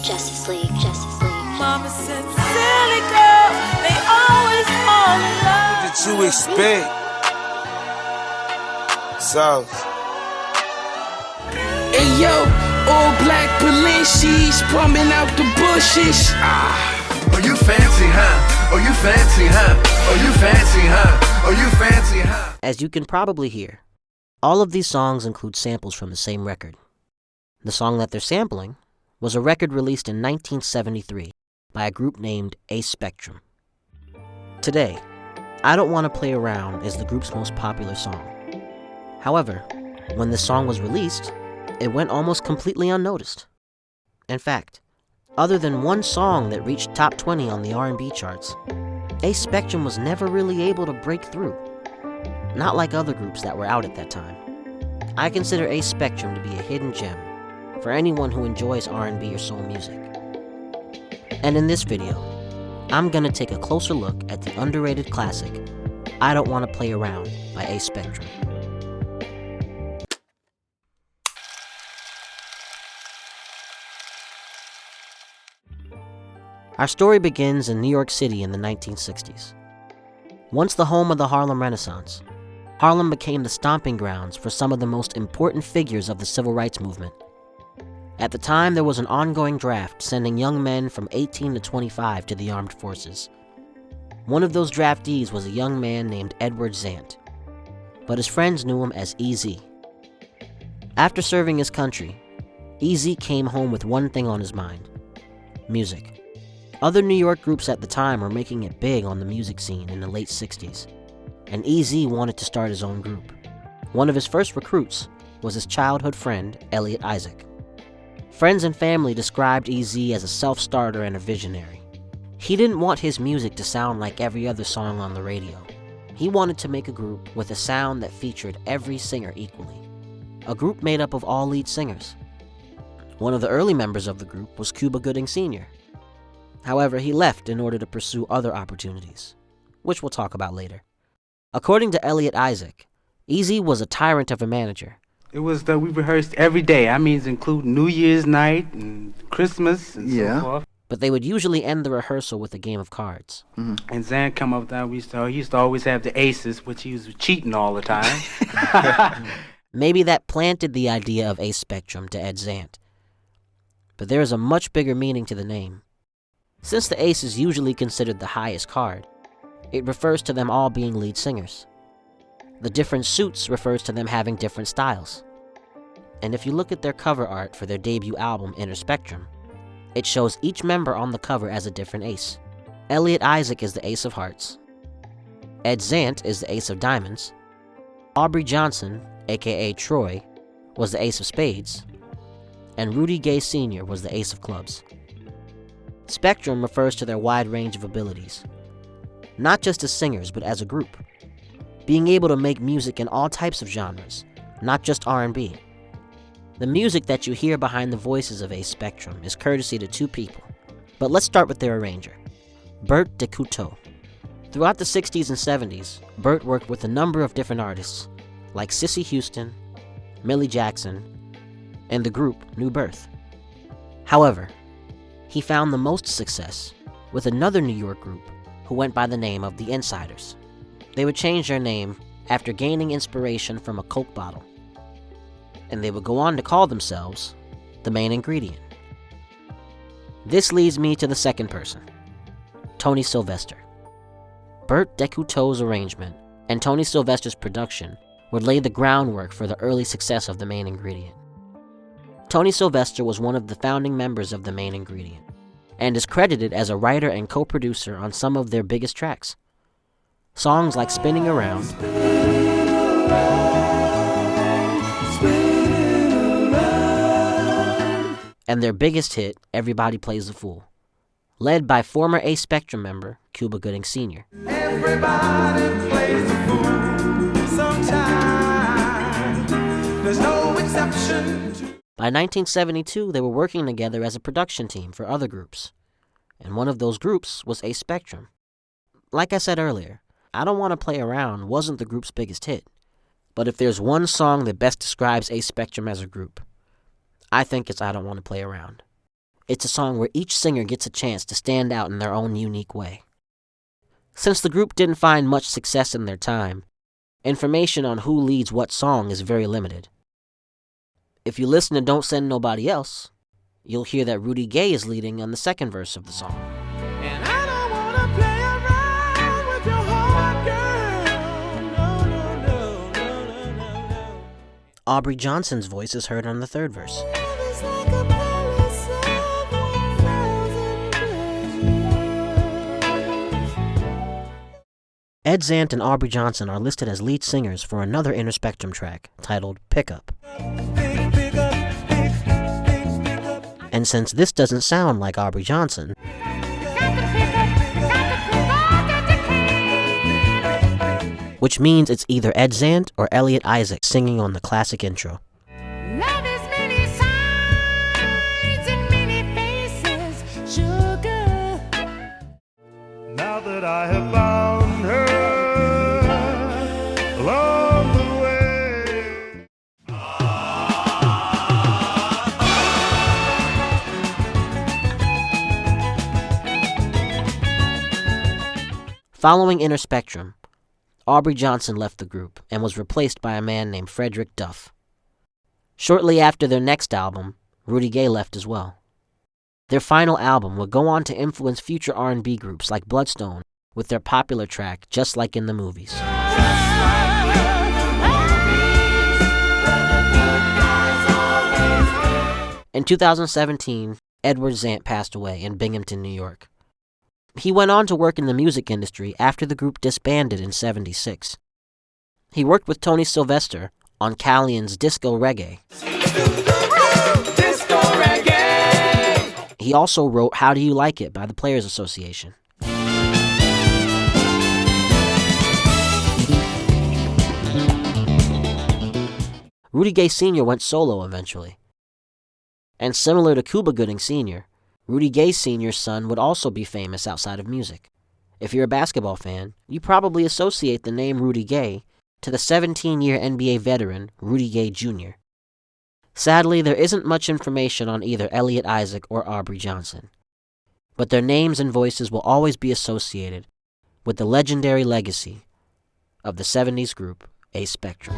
Justice League, Justice League. Mama said, silly girls, they always fall in love. What did you expect? South. Hey yo, all black Balencis bumming out the bushes. Oh, you fancy, huh? Oh, you fancy, huh? Oh, you fancy, huh? Oh, you fancy, huh? As you can probably hear, all of these songs include samples from the same record. The song that they're sampling was a record released in 1973 by a group named A Spectrum. Today, I Don't Want to Play Around is the group's most popular song. However, when this song was released, it went almost completely unnoticed. In fact, other than one song that reached top 20 on the R&B charts, A Spectrum was never really able to break through. Not like other groups that were out at that time. I consider A Spectrum to be a hidden gem for anyone who enjoys R&B or soul music. And in this video, I'm gonna take a closer look at the underrated classic, I Don't Want to Play Around by A Spectrum. Our story begins in New York City in the 1960s. Once the home of the Harlem Renaissance, Harlem became the stomping grounds for some of the most important figures of the civil rights movement. At the time, there was an ongoing draft sending young men from 18 to 25 to the armed forces. One of those draftees was a young man named Edward Zant, but his friends knew him as EZ. After serving his country, EZ came home with one thing on his mind: music. Other New York groups at the time were making it big on the music scene in the late 60s, and EZ wanted to start his own group. One of his first recruits was his childhood friend, Elliot Isaac. Friends and family described EZ as a self-starter and a visionary. He didn't want his music to sound like every other song on the radio. He wanted to make a group with a sound that featured every singer equally. A group made up of all lead singers. One of the early members of the group was Cuba Gooding Sr. However, he left in order to pursue other opportunities, which we'll talk about later. According to Elliot Isaac, EZ was a tyrant of a manager. It was that we rehearsed every day. I mean, including New Year's night and Christmas and so forth. But they would usually end the rehearsal with a game of cards. Mm-hmm. And Zan come up there. He used to always have the aces, which he was cheating all the time. Maybe that planted the idea of A Spectrum to Ed Zant. But there is a much bigger meaning to the name. Since the ace is usually considered the highest card, it refers to them all being lead singers. The different suits refers to them having different styles. And if you look at their cover art for their debut album, Inner Spectrum, it shows each member on the cover as a different ace. Elliot Isaac is the ace of hearts. Ed Zant is the ace of diamonds. Aubrey Johnson, aka Troy, was the ace of spades. And Rudy Gay Sr. was the ace of clubs. Spectrum refers to their wide range of abilities, not just as singers, but as a group, being able to make music in all types of genres, not just R&B. The music that you hear behind the voices of A Spectrum is courtesy to two people, but let's start with their arranger, Bert DeCoteaux. Throughout the 60s and 70s, Bert worked with a number of different artists, like Cissy Houston, Millie Jackson, and the group New Birth. However, he found the most success with another New York group who went by the name of the Insiders. They would change their name after gaining inspiration from a Coke bottle, and they would go on to call themselves the Main Ingredient. This leads me to the second person, Tony Sylvester. Bert DeCoteaux's arrangement and Tony Sylvester's production would lay the groundwork for the early success of the Main Ingredient. Tony Sylvester was one of the founding members of the Main Ingredient, and is credited as a writer and co-producer on some of their biggest tracks. Songs like Spinning Around, and their biggest hit, Everybody Plays the Fool, led by former A Spectrum member Cuba Gooding Sr. Everybody plays the fool sometimes. There's no exception to... By 1972, they were working together as a production team for other groups, and one of those groups was A Spectrum. Like I said earlier, I Don't Want to Play Around wasn't the group's biggest hit, but if there's one song that best describes A Spectrum as a group, I think it's I Don't Want to Play Around. It's a song where each singer gets a chance to stand out in their own unique way. Since the group didn't find much success in their time, information on who leads what song is very limited. If you listen to Don't Send Nobody Else, you'll hear that Rudy Gay is leading on the second verse of the song. And I don't wanna play around with your heart, girl. No. Aubrey Johnson's voice is heard on the third verse. It's like a palace of 1,000 pleasures. Ed Zant and Aubrey Johnson are listed as lead singers for another Inner Spectrum track titled Pickup. And since this doesn't sound like Aubrey Johnson, which means it's either Ed Zant or Elliot Isaac singing on the classic intro. Love is many sides and many faces, sugar. Now that I have found her along the way. Following Inner Spectrum, Aubrey Johnson left the group and was replaced by a man named Frederick Duff. Shortly after their next album, Rudy Gay left as well. Their final album would go on to influence future R&B groups like Bloodstone with their popular track Just Like in the Movies. In 2017, Edward Zant passed away in Binghamton, New York. He went on to work in the music industry after the group disbanded in '76. He worked with Tony Sylvester on Callian's Disco Reggae. Disco reggae. He also wrote How Do You Like It by the Players Association. Rudy Gay Sr. went solo eventually. And similar to Cuba Gooding Sr., Rudy Gay Sr.'s son would also be famous outside of music. If you're a basketball fan, you probably associate the name Rudy Gay to the 17-year NBA veteran Rudy Gay Jr. Sadly, there isn't much information on either Elliot Isaac or Aubrey Johnson, but their names and voices will always be associated with the legendary legacy of the 70s group A Spectrum.